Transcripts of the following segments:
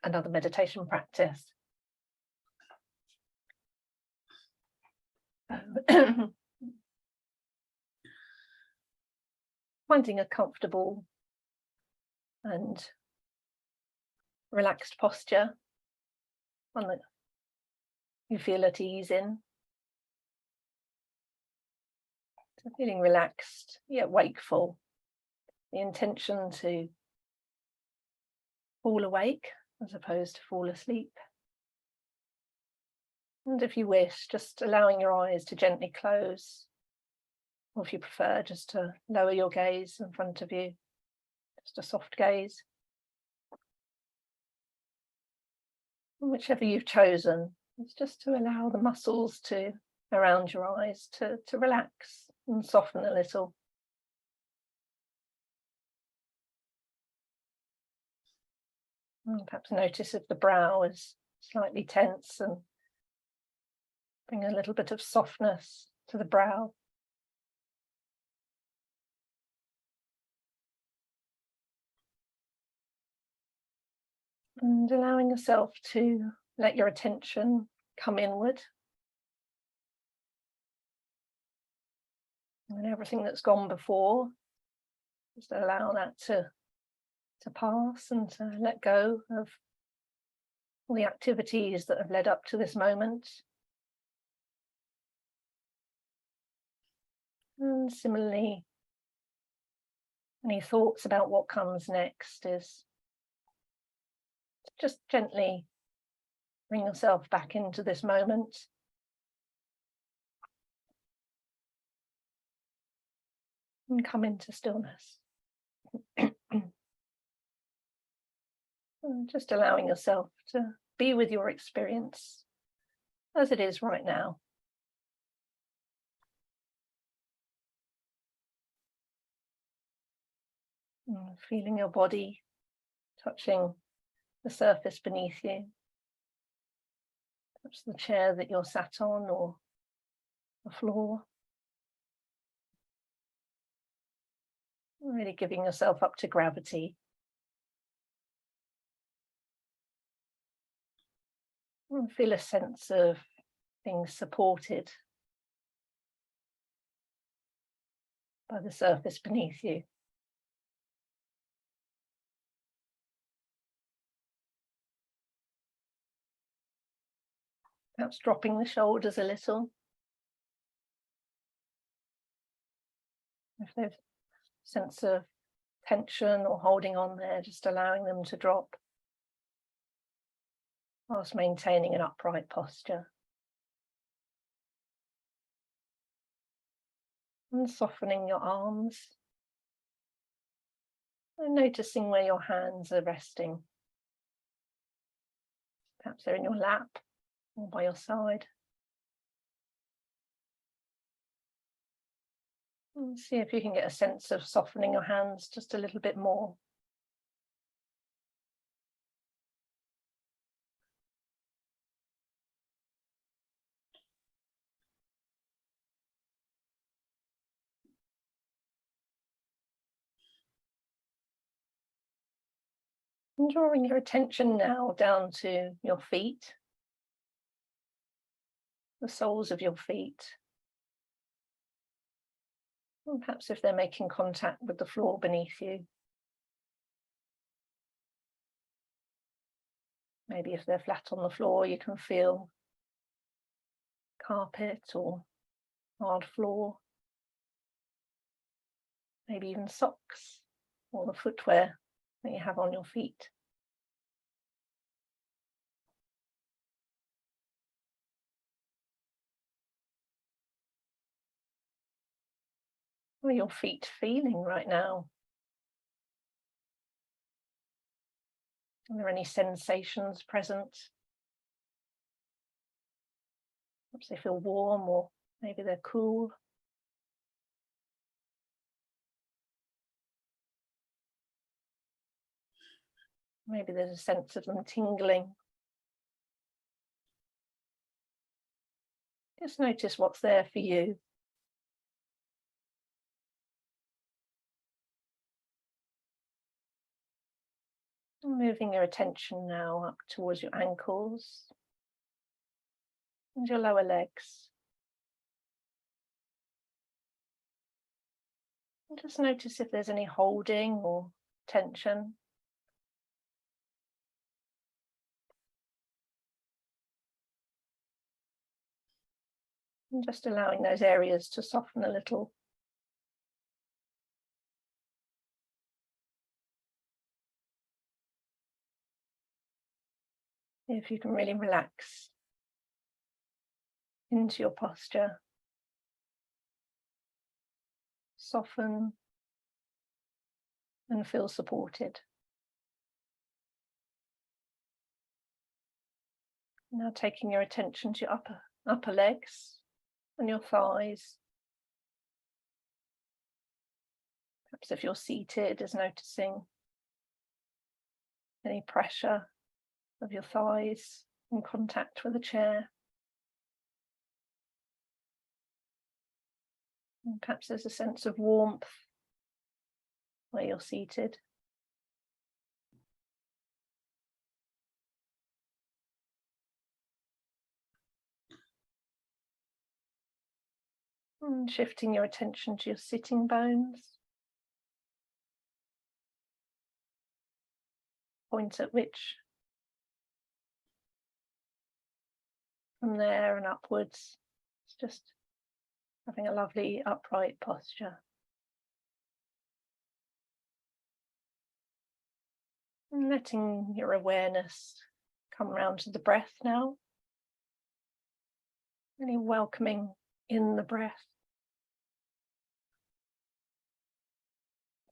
another meditation practice. Finding a comfortable and relaxed posture, one that you feel at ease in. So feeling relaxed yet wakeful. The intention to fall awake as opposed to fall asleep. And if you wish, just allowing your eyes to gently close, or if you prefer, just to lower your gaze in front of you, just a soft gaze. And whichever you've chosen, it's just to allow the muscles around your eyes to relax and soften a little. And perhaps notice if the brow is slightly tense and bring a little bit of softness to the brow. And allowing yourself to let your attention come inward. And everything that's gone before, just allow that to pass and to let go of all the activities that have led up to this moment. And similarly, any thoughts about what comes next is just gently bring yourself back into this moment. And come into stillness. And just allowing yourself to be with your experience as it is right now. And feeling your body touching the surface beneath you. Perhaps the chair that you're sat on or the floor. Really giving yourself up to gravity. And feel a sense of being supported by the surface beneath you. Perhaps dropping the shoulders a little. If there's a sense of tension or holding on there, just allowing them to drop whilst maintaining an upright posture. And softening your arms. And noticing where your hands are resting. Perhaps they're in your lap or by your side. And see if you can get a sense of softening your hands just a little bit more. And drawing your attention now down to your feet, the soles of your feet. And perhaps if they're making contact with the floor beneath you. Maybe if they're flat on the floor, you can feel carpet or hard floor. Maybe even socks or the footwear that you have on your feet. How are your feet feeling right now? Are there any sensations present? Perhaps they feel warm or maybe they're cool. Maybe there's a sense of them tingling. Just notice what's there for you. Moving your attention now up towards your ankles and your lower legs. And just notice if there's any holding or tension. And just allowing those areas to soften a little. If you can really relax into your posture, soften and feel supported. Now taking your attention to your upper legs and your thighs. Perhaps if you're seated, is noticing any pressure of your thighs in contact with the chair. And perhaps there's a sense of warmth where you're seated. And shifting your attention to your sitting bones. Point at which from there and upwards, it's just having a lovely upright posture. And letting your awareness come around to the breath now. Really welcoming in the breath.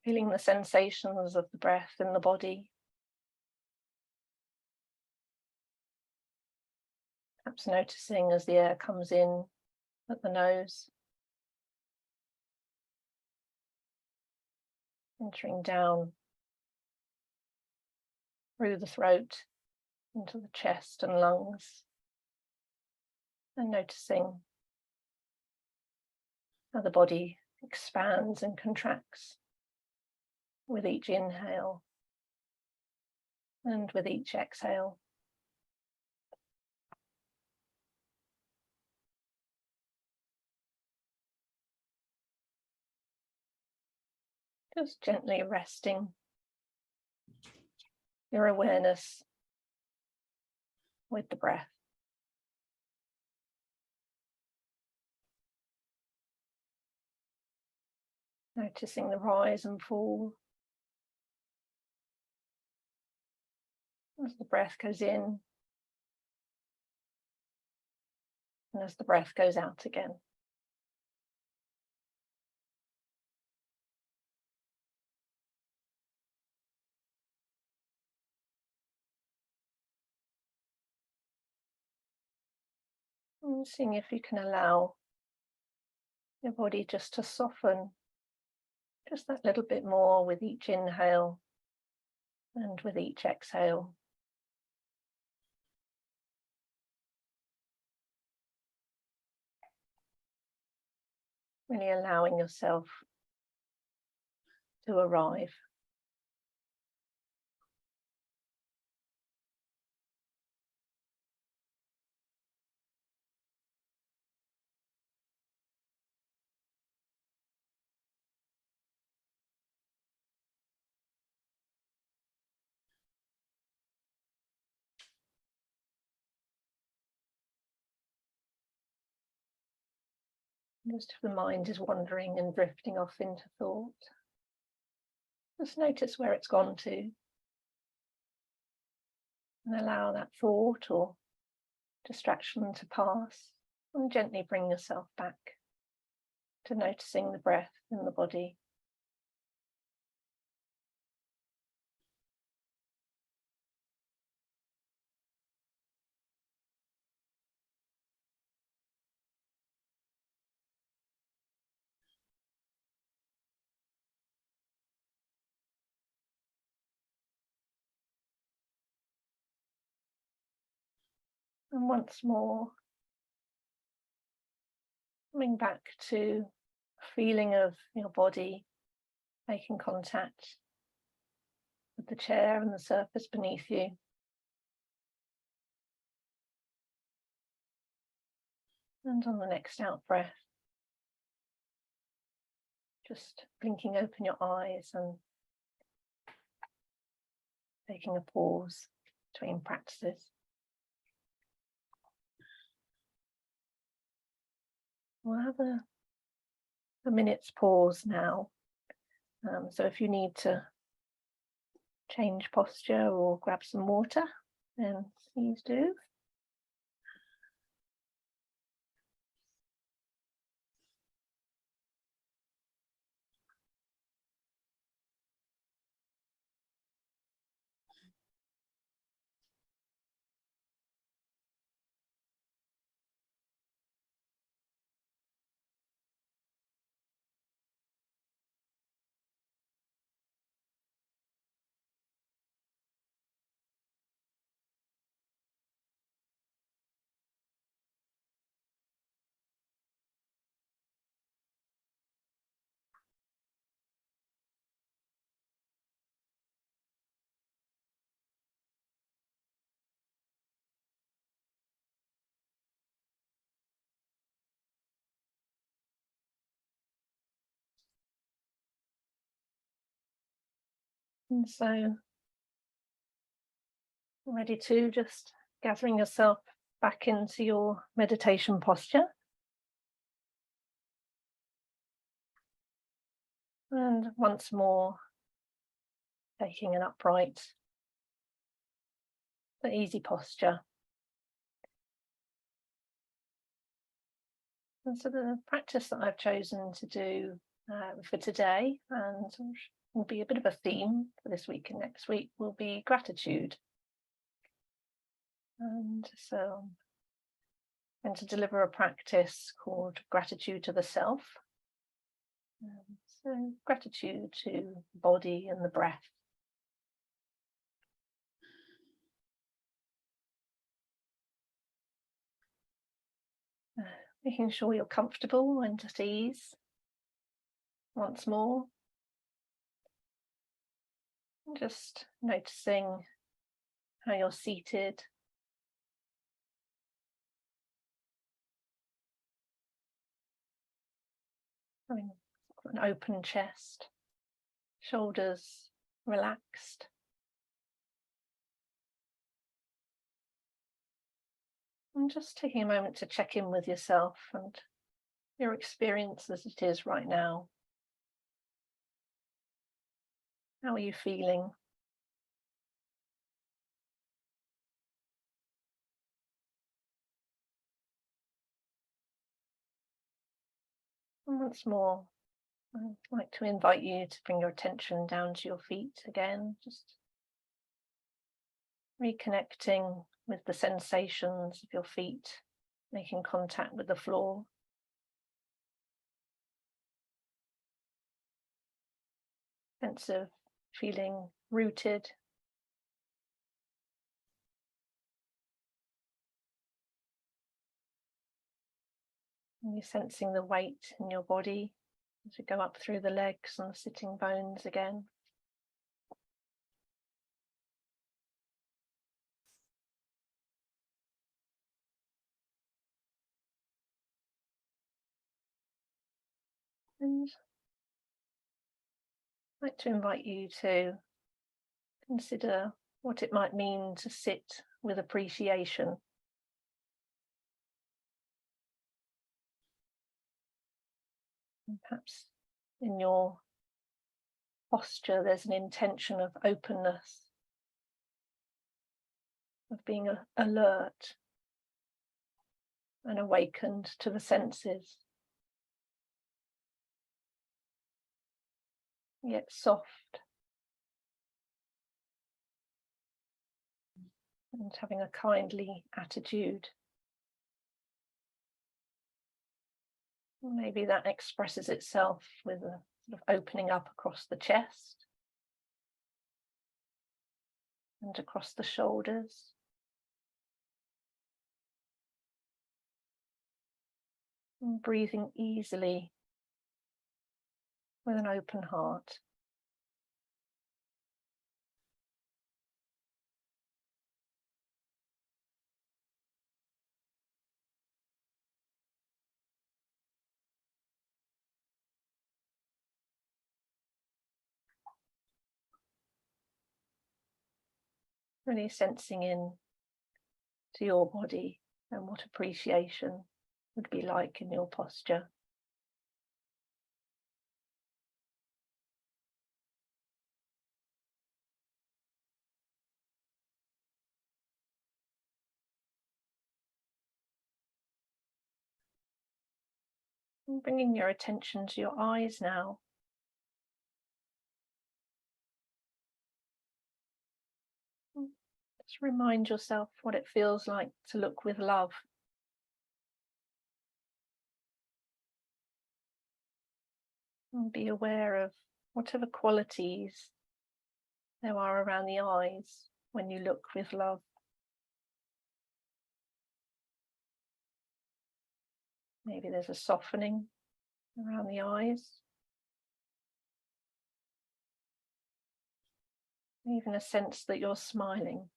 Feeling the sensations of the breath in the body. Perhaps noticing as the air comes in at the nose, entering down through the throat into the chest and lungs, and noticing how the body expands and contracts with each inhale and with each exhale. Just gently resting your awareness with the breath. Noticing the rise and fall as the breath goes in and as the breath goes out again. And seeing if you can allow your body just to soften just that little bit more with each inhale and with each exhale. Really allowing yourself to arrive. Just if the mind is wandering and drifting off into thought, just notice where it's gone to and allow that thought or distraction to pass, and gently bring yourself back to noticing the breath in the body. And once more, coming back to a feeling of your body making contact with the chair and the surface beneath you. And on the next out breath, just blinking open your eyes and taking a pause between practices. We'll have a minute's pause now. So if you need to change posture or grab some water, then please do. And so, ready to just gathering yourself back into your meditation posture. And once more, taking an upright, but easy posture. And so the practice that I've chosen to do for today, and will be a bit of a theme for this week and next week, will be gratitude. And so I'm going to deliver a practice called gratitude to the self. So gratitude to the body and the breath. Making sure you're comfortable and at ease. Once more, just noticing how you're seated. Having an open chest, shoulders relaxed. And just taking a moment to check in with yourself and your experience as it is right now. How are you feeling? And once more, I'd like to invite you to bring your attention down to your feet again, just reconnecting with the sensations of your feet, making contact with the floor. Sense of feeling rooted. And you're sensing the weight in your body as you go up through the legs and the sitting bones again. And I'd like to invite you to consider what it might mean to sit with appreciation. And perhaps in your posture there's an intention of openness, of being alert and awakened to the senses, yet soft, and having a kindly attitude. Maybe that expresses itself with a sort of opening up across the chest and across the shoulders. And breathing easily with an open heart. Really sensing in to your body and what appreciation would be like in your posture. And bringing your attention to your eyes now. Just remind yourself what it feels like to look with love. And be aware of whatever qualities there are around the eyes when you look with love. Maybe there's a softening around the eyes. Even a sense that you're smiling.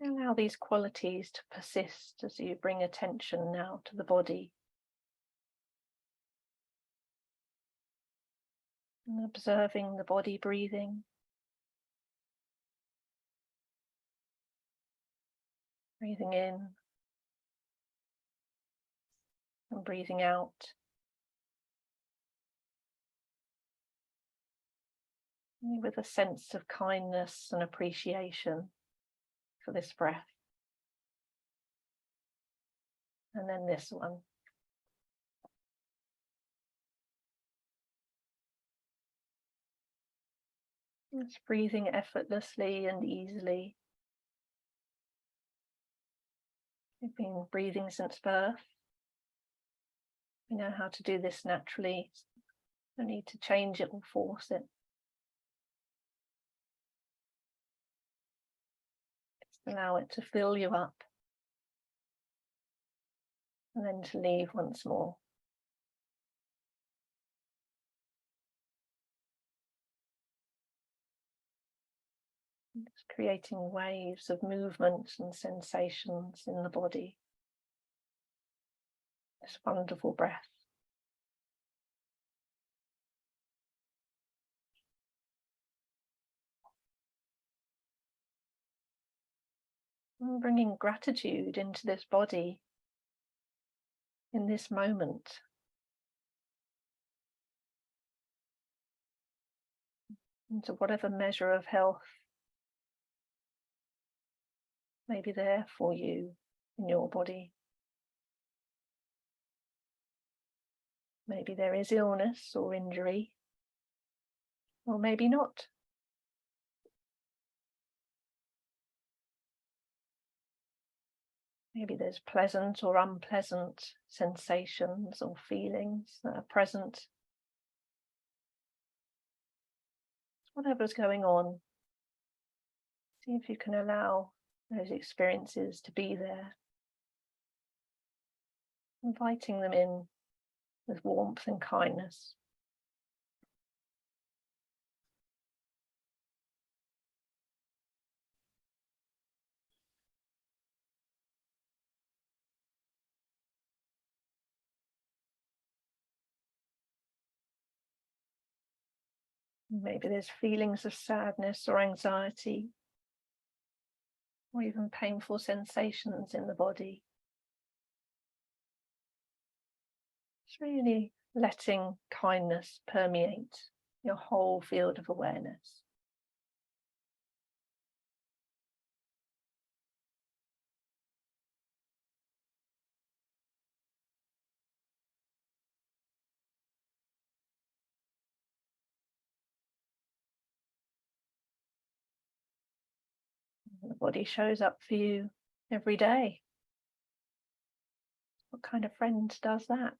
Allow these qualities to persist as you bring attention now to the body. And observing the body breathing. Breathing in and breathing out. With a sense of kindness and appreciation for this breath. And then this one. It's breathing effortlessly and easily. We've been breathing since birth. We know how to do this naturally. No need to change it or force it. Just allow it to fill you up. And then to leave once more. Just creating waves of movement and sensations in the body. This wonderful breath. And bringing gratitude into this body in this moment. Into whatever measure of health may be there for you in your body. Maybe there is illness or injury, or maybe not. Maybe there's pleasant or unpleasant sensations or feelings that are present. Whatever's going on, see if you can allow those experiences to be there, inviting them in with warmth and kindness. Maybe there's feelings of sadness or anxiety, or even painful sensations in the body. It's really letting kindness permeate your whole field of awareness. The body shows up for you every day. What kind of friend does that?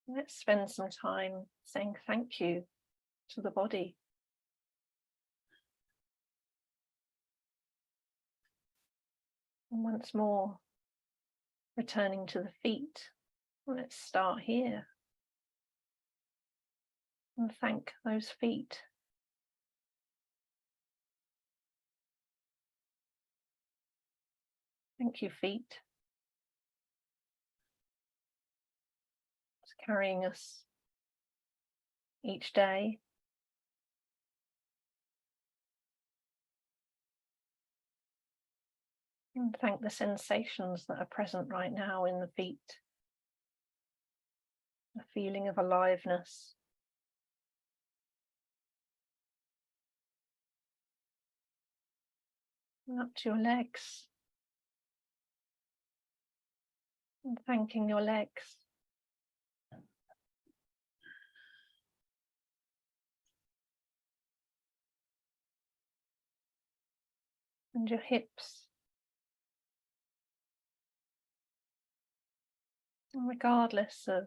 Let's spend some time saying thank you to the body. And once more, returning to the feet. Let's start here. And thank those feet. Thank you, feet. It's carrying us each day. And thank the sensations that are present right now in the feet. A feeling of aliveness. And up to your legs. And thanking your legs. And your hips. And regardless of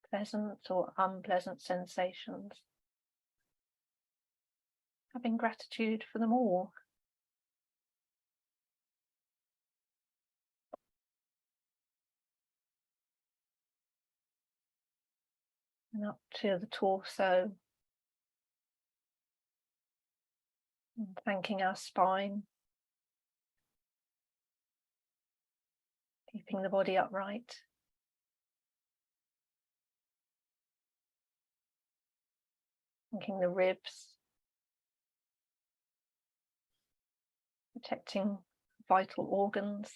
pleasant or unpleasant sensations, having gratitude for them all. And up to the torso. And thanking our spine. Keeping the body upright. Thanking the ribs. Protecting vital organs.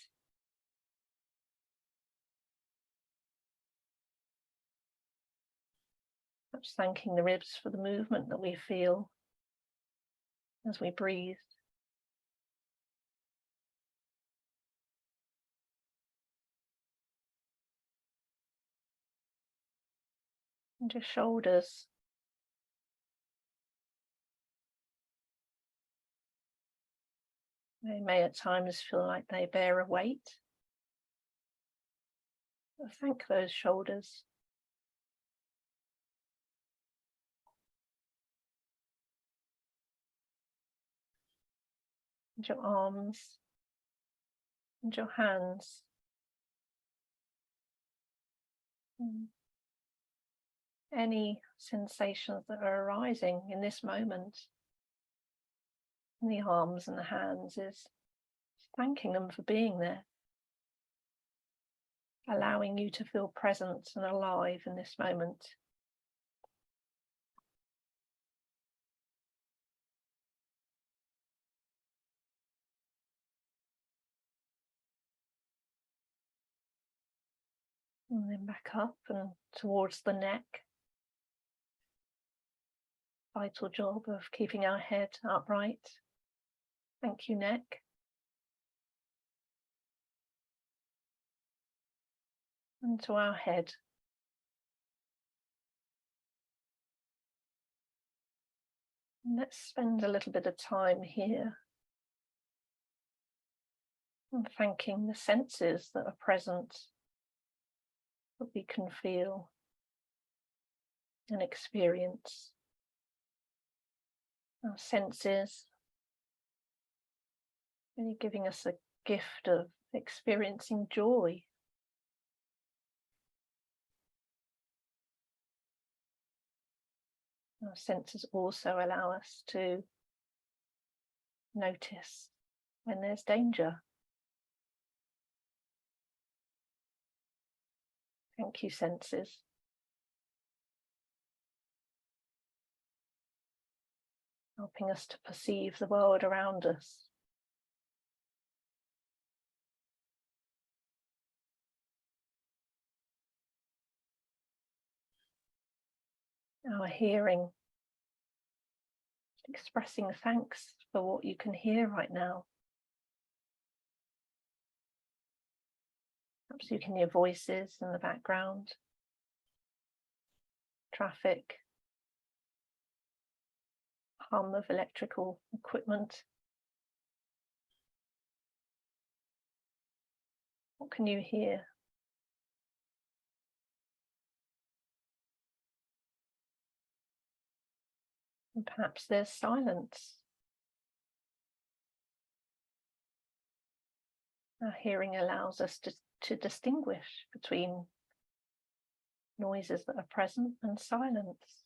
Perhaps thanking the ribs for the movement that we feel as we breathe. And your shoulders. They may at times feel like they bear a weight. But thank those shoulders. And your arms. And your hands. And any sensations that are arising in this moment in the arms and the hands is thanking them for being there, allowing you to feel present and alive in this moment. And then back up and towards the neck. Vital job of keeping our head upright. Thank you, neck. And to our head. And let's spend a little bit of time here and thanking the senses that are present, that we can feel and experience. Our senses really giving us a gift of experiencing joy. Our senses also allow us to notice when there's danger. Thank you, senses. Helping us to perceive the world around us. Our hearing, expressing thanks for what you can hear right now. Perhaps you can hear voices in the background, traffic, hum of electrical equipment. What can you hear? And perhaps there's silence. Our hearing allows us to distinguish between noises that are present and silence.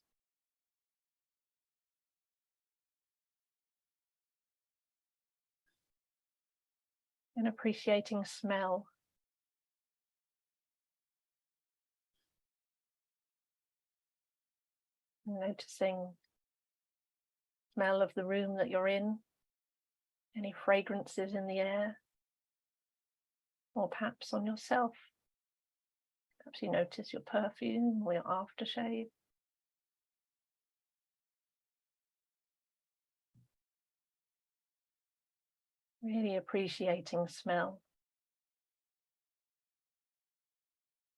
and appreciating smell. And noticing smell of the room that you're in, any fragrances in the air, or perhaps on yourself. Perhaps you notice your perfume or your aftershave. Really appreciating smell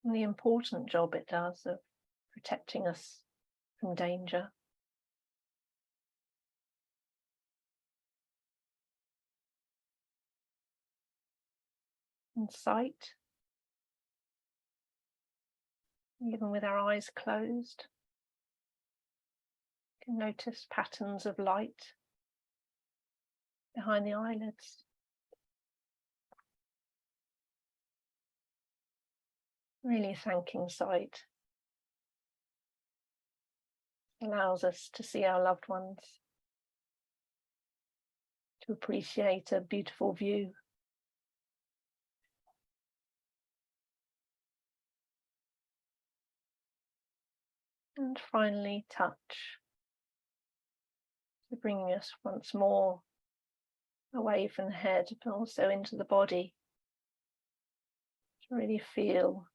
and the important job it does of protecting us from danger. And sight, even with our eyes closed, you can notice patterns of light behind the eyelids. Really thanking sight. Allows us to see our loved ones, to appreciate a beautiful view. And finally, touch. So bringing us once more away from the head, but also into the body. To really feel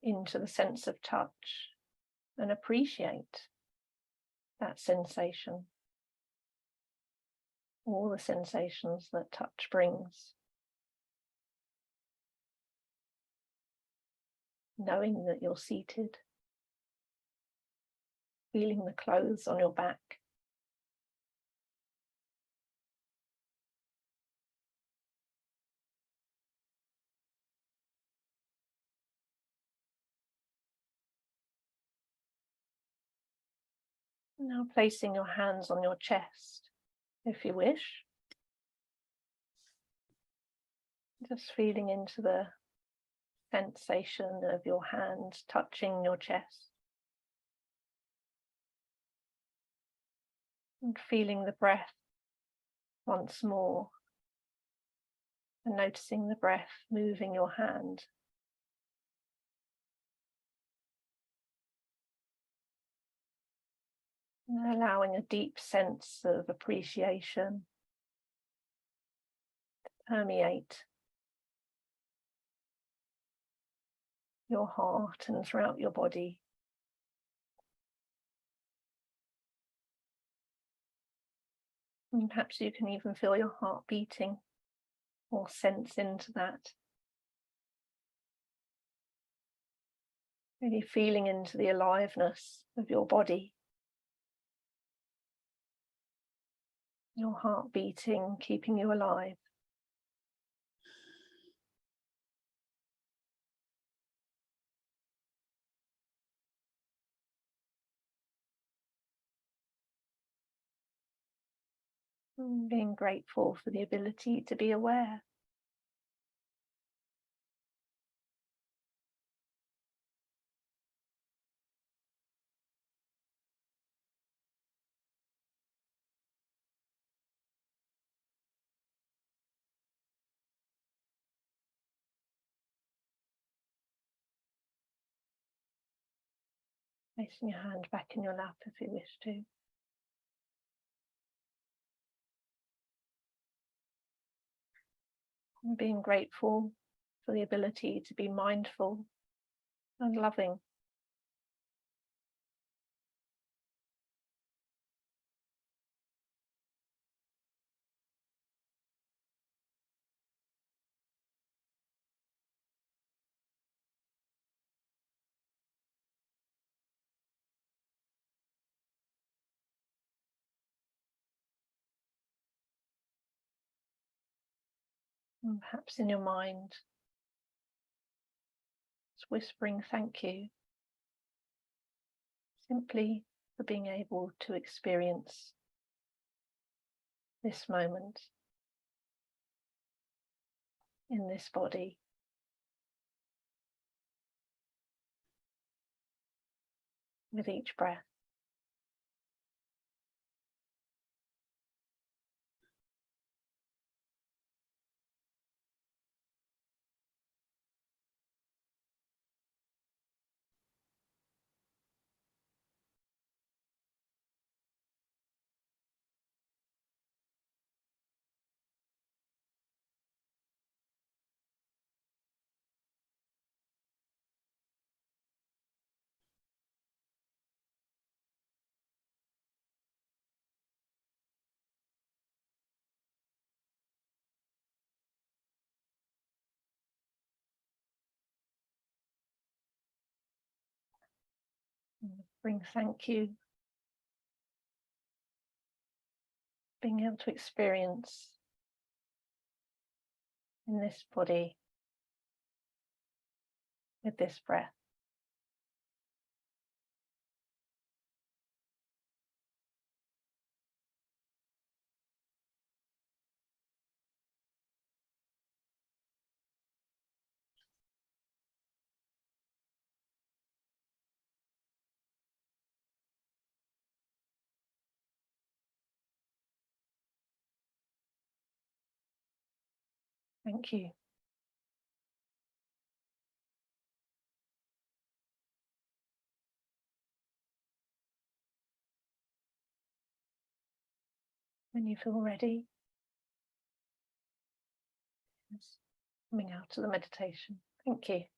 into the sense of touch and appreciate that sensation. All the sensations that touch brings. Knowing that you're seated. Feeling the clothes on your back. Now placing your hands on your chest, if you wish. Just feeling into the sensation of your hands touching your chest. And feeling the breath once more. And noticing the breath moving your hand. And allowing a deep sense of appreciation to permeate your heart and throughout your body. And perhaps you can even feel your heart beating or sense into that. Really feeling into the aliveness of your body. Your heart beating, keeping you alive. And being grateful for the ability to be aware. Placing your hand back in your lap if you wish to. And being grateful for the ability to be mindful and loving. And perhaps in your mind, just whispering thank you, simply for being able to experience this moment in this body. With each breath. Bring thank you. Being able to experience in this body with this breath. Thank you. When you feel ready, coming out of the meditation. Thank you.